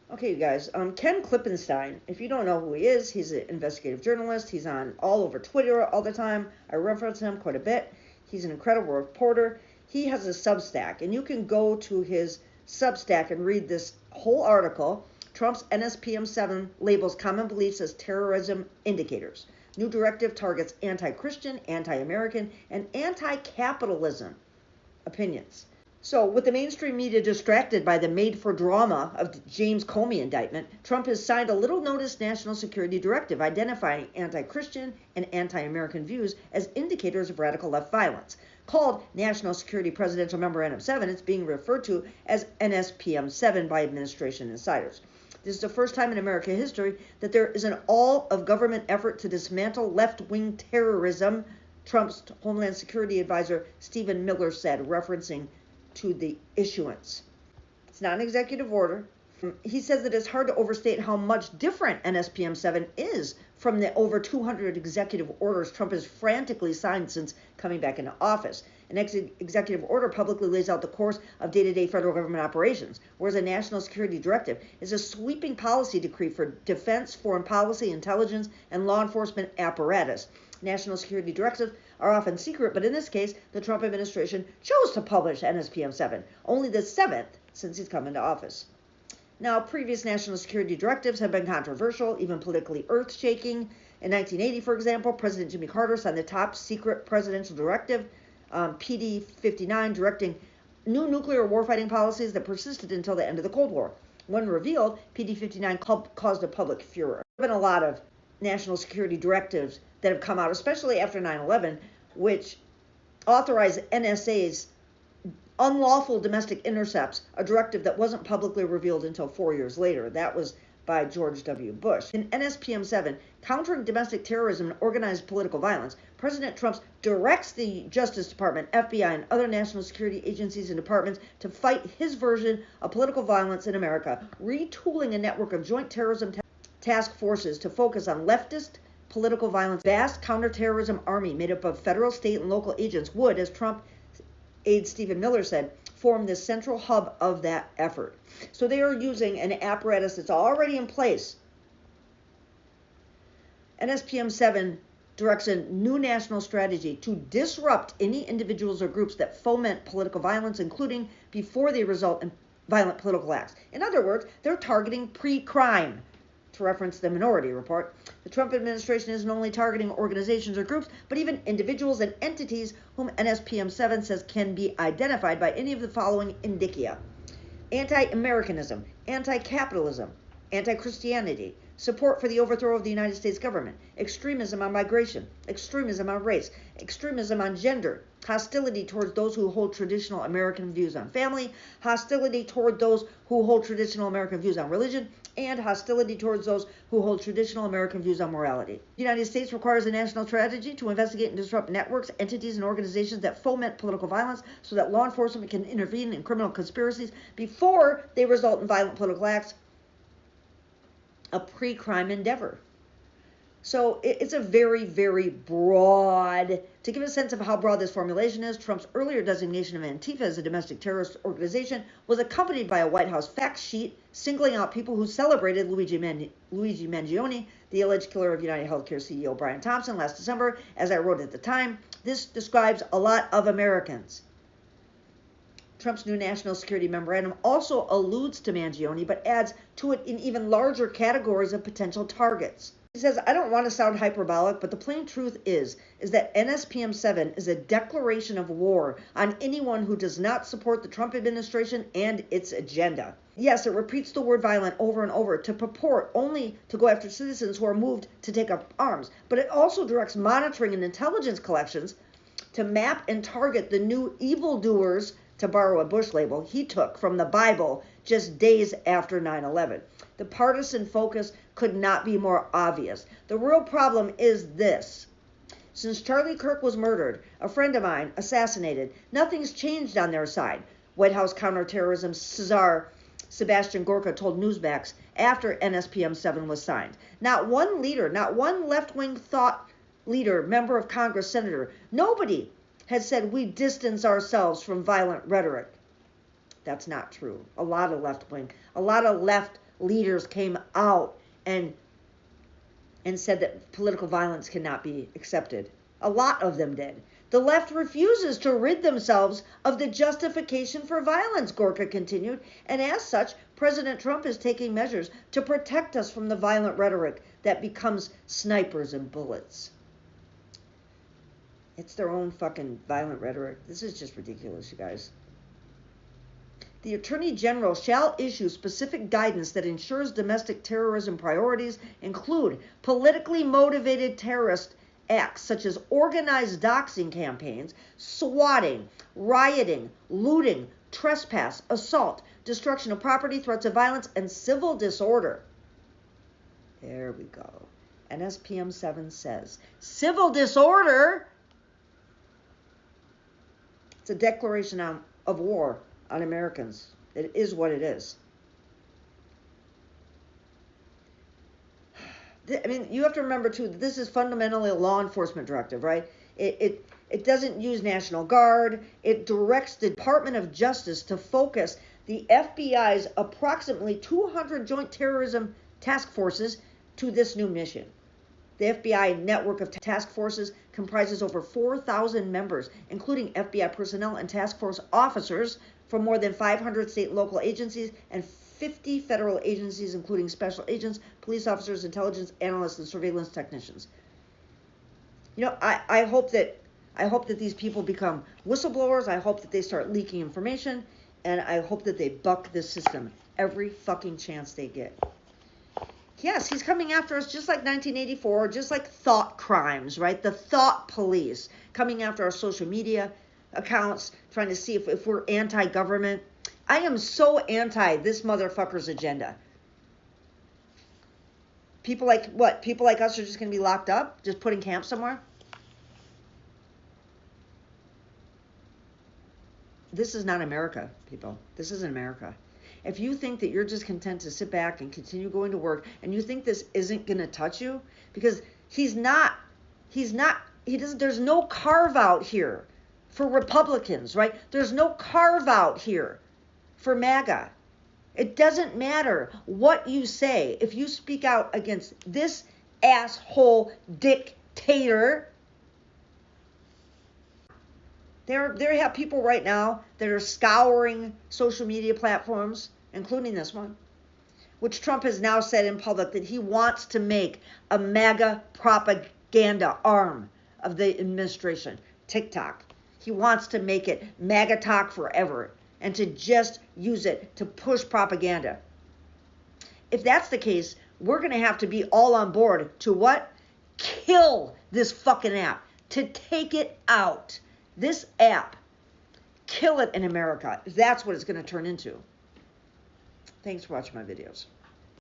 Okay, you guys. Ken Klippenstein, if you don't know who he is, he's an investigative journalist. He's on all over Twitter all the time. I reference him quite a bit. He's an incredible reporter. He has a Substack, and you can go to his Substack and read this whole article. Trump's NSPM-7 labels common beliefs as terrorism indicators. New directive targets anti-Christian, anti-American, and anti-capitalism opinions. So, with the mainstream media distracted by the made-for-drama of the James Comey indictment, Trump has signed a little-noticed national security directive identifying anti-Christian and anti-American views as indicators of radical left violence. Called National Security Presidential Memorandum 7, it's being referred to as NSPM-7 by administration insiders. This is the first time in American history that there is an all-of-government effort to dismantle left-wing terrorism, Trump's Homeland Security advisor Stephen Miller said, referencing to the issuance. It's not an executive order. He says that it's hard to overstate how much different NSPM 7 is from the over 200 executive orders Trump has frantically signed since coming back into office. An executive order publicly lays out the course of day-to-day federal government operations, whereas a national security directive is a sweeping policy decree for defense, foreign policy, intelligence, and law enforcement apparatus. National security directives are often secret, but in this case, the Trump administration chose to publish NSPM 7, only the 7th since he's come into office. Now, previous national security directives have been controversial, even politically earth-shaking. In 1980, for example, President Jimmy Carter signed the top secret presidential directive, PD 59, directing new nuclear warfighting policies that persisted until the end of the Cold War. When revealed, PD 59 caused a public furor. There have been a lot of national security directives that have come out, especially after 9/11, which authorize NSA's unlawful domestic intercepts, a directive that wasn't publicly revealed until 4 years later. That was by George W. Bush. In NSPM 7, countering domestic terrorism and organized political violence, President Trump directs the Justice Department, FBI, and other national security agencies and departments to fight his version of political violence in America, retooling a network of joint terrorism task forces to focus on leftist political violence. Vast counterterrorism army made up of federal, state, and local agents would, as Trump aide Stephen Miller said, form the central hub of that effort. So they are using an apparatus that's already in place. NSPM 7 directs a new national strategy to disrupt any individuals or groups that foment political violence, including before they result in violent political acts. In other words, they're targeting pre-crime. To reference the Minority Report, the Trump administration isn't only targeting organizations or groups, but even individuals and entities whom NSPM 7 says can be identified by any of the following indicia: anti-Americanism, anti-capitalism, anti-Christianity, support for the overthrow of the United States government, extremism on migration, extremism on race, extremism on gender, hostility towards those who hold traditional American views on family, hostility toward those who hold traditional American views on religion, and hostility towards those who hold traditional American views on morality. The United States requires a national strategy to investigate and disrupt networks, entities, and organizations that foment political violence so that law enforcement can intervene in criminal conspiracies before they result in violent political acts, a pre-crime endeavor. So it's a very, very broad, to give a sense of how broad this formulation is, Trump's earlier designation of Antifa as a domestic terrorist organization was accompanied by a White House fact sheet singling out people who celebrated Luigi Mangione, the alleged killer of United Healthcare CEO Brian Thompson, last December. As I wrote at the time, this describes a lot of Americans. Trump's new national security memorandum also alludes to Mangione, but adds to it in even larger categories of potential targets. He says, I don't want to sound hyperbolic, but the plain truth is that NSPM 7 is a declaration of war on anyone who does not support the Trump administration and its agenda. Yes, it repeats the word violent over and over to purport only to go after citizens who are moved to take up arms, but it also directs monitoring and intelligence collections to map and target the new evildoers, to borrow a Bush label, he took from the Bible just days after 9/11. The partisan focus could not be more obvious. The real problem is this. Since Charlie Kirk was murdered, a friend of mine assassinated, nothing's changed on their side. White House counterterrorism czar Sebastian Gorka told Newsmax after NSPM 7 was signed. Not one leader, not one left-wing thought leader, member of Congress, senator, nobody has said we distance ourselves from violent rhetoric. That's not true. A lot of left leaders came out and said that political violence cannot be accepted. A lot of them did. The left refuses to rid themselves of the justification for violence, Gorka continued, and as such, President Trump is taking measures to protect us from the violent rhetoric that becomes snipers and bullets. It's their own fucking violent rhetoric. This is just ridiculous, you guys. The Attorney General shall issue specific guidance that ensures domestic terrorism priorities include politically motivated terrorist acts such as organized doxing campaigns, swatting, rioting, looting, trespass, assault, destruction of property, threats of violence, and civil disorder. There we go. NSPM-7 says, civil disorder? It's a declaration of war on Americans. It is what it is. I mean, you have to remember, too, that this is fundamentally a law enforcement directive, right? It doesn't use National Guard. It directs the Department of Justice to focus the FBI's approximately 200 joint terrorism task forces to this new mission. The FBI network of task forces comprises over 4,000 members, including FBI personnel and task force officers from more than 500 state and local agencies and 50 federal agencies, including special agents, police officers, intelligence analysts, and surveillance technicians. You know, I hope that these people become whistleblowers. I hope that they start leaking information, and I hope that they buck this system every fucking chance they get. Yes, he's coming after us just like 1984, just like thought crimes, right? The thought police coming after our social media accounts, trying to see if we're anti-government. I am so anti this motherfucker's agenda. People like what? People like us are just going to be locked up, just put in camp somewhere? This is not America, people. This isn't America. If you think that you're just content to sit back and continue going to work, and you think this isn't going to touch you, because there's no carve out here for Republicans, right? There's no carve out here for MAGA. It doesn't matter what you say. If you speak out against this asshole dictator, there have people right now that are scouring social media platforms, including this one, which Trump has now said in public that he wants to make a MAGA propaganda arm of the administration, TikTok. He wants to make it MAGA talk forever and to just use it to push propaganda. If that's the case, we're going to have to be all on board to what? Kill this fucking app, to take it out. This app, kill it in America. That's what it's going to turn into. Thanks for watching my videos.